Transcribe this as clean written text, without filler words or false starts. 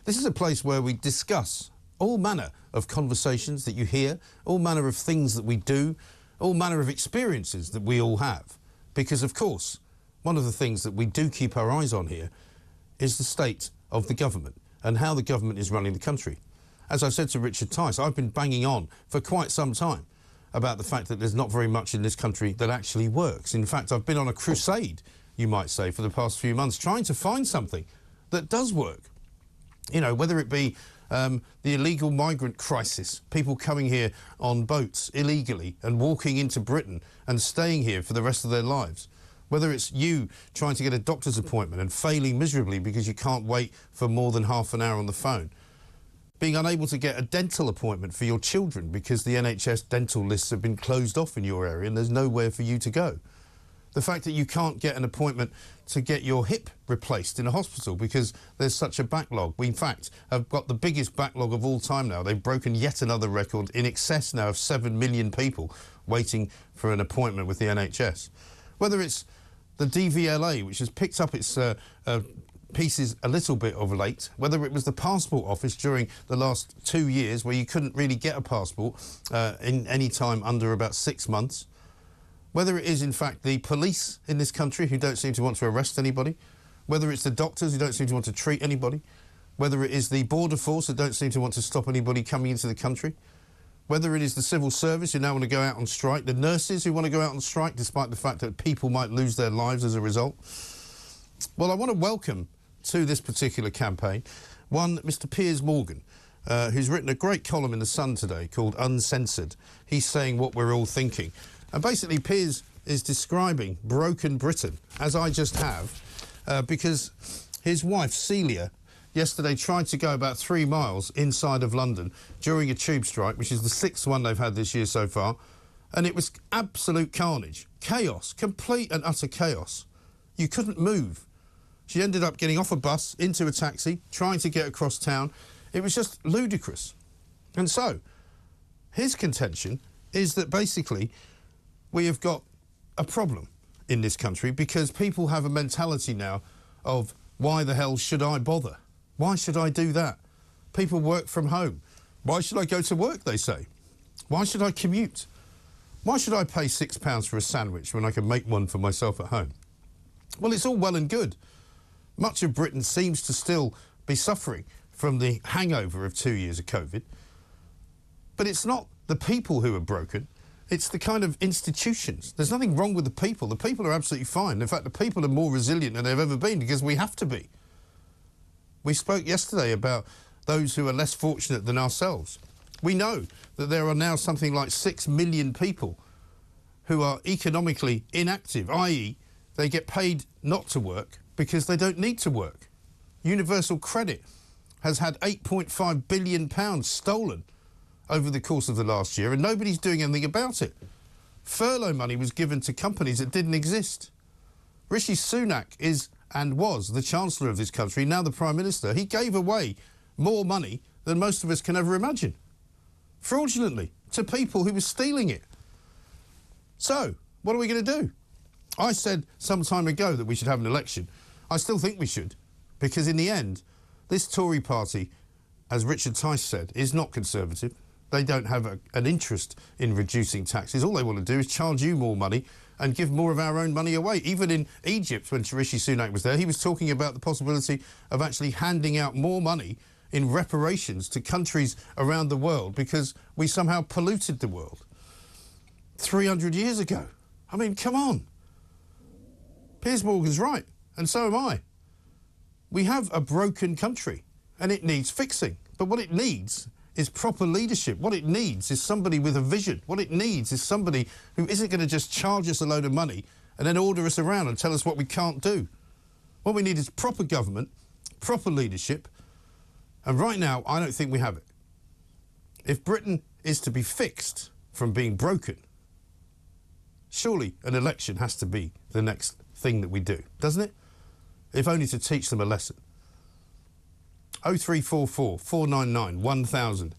This is a place where we discuss all manner of conversations that you hear, all manner of things that we do, all manner of experiences that we all have. Because, of course, one of the things that we do keep our eyes on here is the state of the government and how the government is running the country. As I said to Richard Tice, I've been banging on for quite some time about the fact that there's not very much in this country that actually works. In fact, I've been on a crusade, you might say, for the past few months, trying to find something that does work. You know, whether it be the illegal migrant crisis, people coming here on boats illegally and walking into Britain and staying here for the rest of their lives. Whether it's you trying to get a doctor's appointment and failing miserably because you can't wait for more than half an hour on the phone. Being unable to get a dental appointment for your children because the NHS dental lists have been closed off in your area and there's nowhere for you to go. The fact that you can't get an appointment to get your hip replaced in a hospital because there's such a backlog. We, in fact, have got the biggest backlog of all time now. They've broken yet another record in excess now of 7 million people waiting for an appointment with the NHS. Whether it's the DVLA, which has picked up its pieces a little bit of late, whether it was the passport office during the last 2 years where you couldn't really get a passport in any time under about 6 months, whether it is in fact the police in this country who don't seem to want to arrest anybody, whether it's the doctors who don't seem to want to treat anybody, whether it is the border force who don't seem to want to stop anybody coming into the country, whether it is the civil service who now want to go out on strike, the nurses who want to go out on strike despite the fact that people might lose their lives as a result. Well, I want to welcome to this particular campaign one Mr. Piers Morgan, who's written a great column in The Sun today called Uncensored. He's saying what we're all thinking. And basically Piers is describing broken Britain, as I just have, because his wife, Celia, yesterday tried to go about 3 miles inside of London during a tube strike, which is the 6th one they've had this year so far, and it was absolute carnage. Chaos, complete and utter chaos. You couldn't move. She ended up getting off a bus, into a taxi, trying to get across town. It was just ludicrous. And so, his contention is that basically we have got a problem in this country because people have a mentality now of why the hell should I bother? Why should I do that? People work from home. Why should I go to work, they say? Why should I commute? Why should I pay £6 for a sandwich when I can make one for myself at home? Well, it's all well and good. Much of Britain seems to still be suffering from the hangover of 2 years of COVID. But it's not the people who are broken. It's the kind of institutions. There's nothing wrong with the people. The people are absolutely fine. In fact, the people are more resilient than they've ever been because we have to be. We spoke yesterday about those who are less fortunate than ourselves. We know that there are now something like 6 million people who are economically inactive, i.e. they get paid not to work because they don't need to work. Universal Credit has had £8.5 billion stolen over the course of the last year and nobody's doing anything about it. Furlough money was given to companies that didn't exist. Rishi Sunak is and was the Chancellor of this country, now the Prime Minister. He gave away more money than most of us can ever imagine, fraudulently, to people who were stealing it. So, what are we going to do? I said some time ago that we should have an election. I still think we should, because in the end, this Tory party, as Richard Tice said, is not Conservative. They don't have an interest in reducing taxes. All they want to do is charge you more money and give more of our own money away. Even in Egypt, when Rishi Sunak was there, he was talking about the possibility of actually handing out more money in reparations to countries around the world because we somehow polluted the world 300 years ago. I mean, come on. Piers Morgan's right, and so am I. We have a broken country, and it needs fixing. But what it needs is proper leadership. What it needs is somebody with a vision. What it needs is somebody who isn't going to just charge us a load of money and then order us around and tell us what we can't do. What we need is proper government, proper leadership, and right now, I don't think we have it. If Britain is to be fixed from being broken, surely an election has to be the next thing that we do, doesn't it? If only to teach them a lesson. 0344 499 1000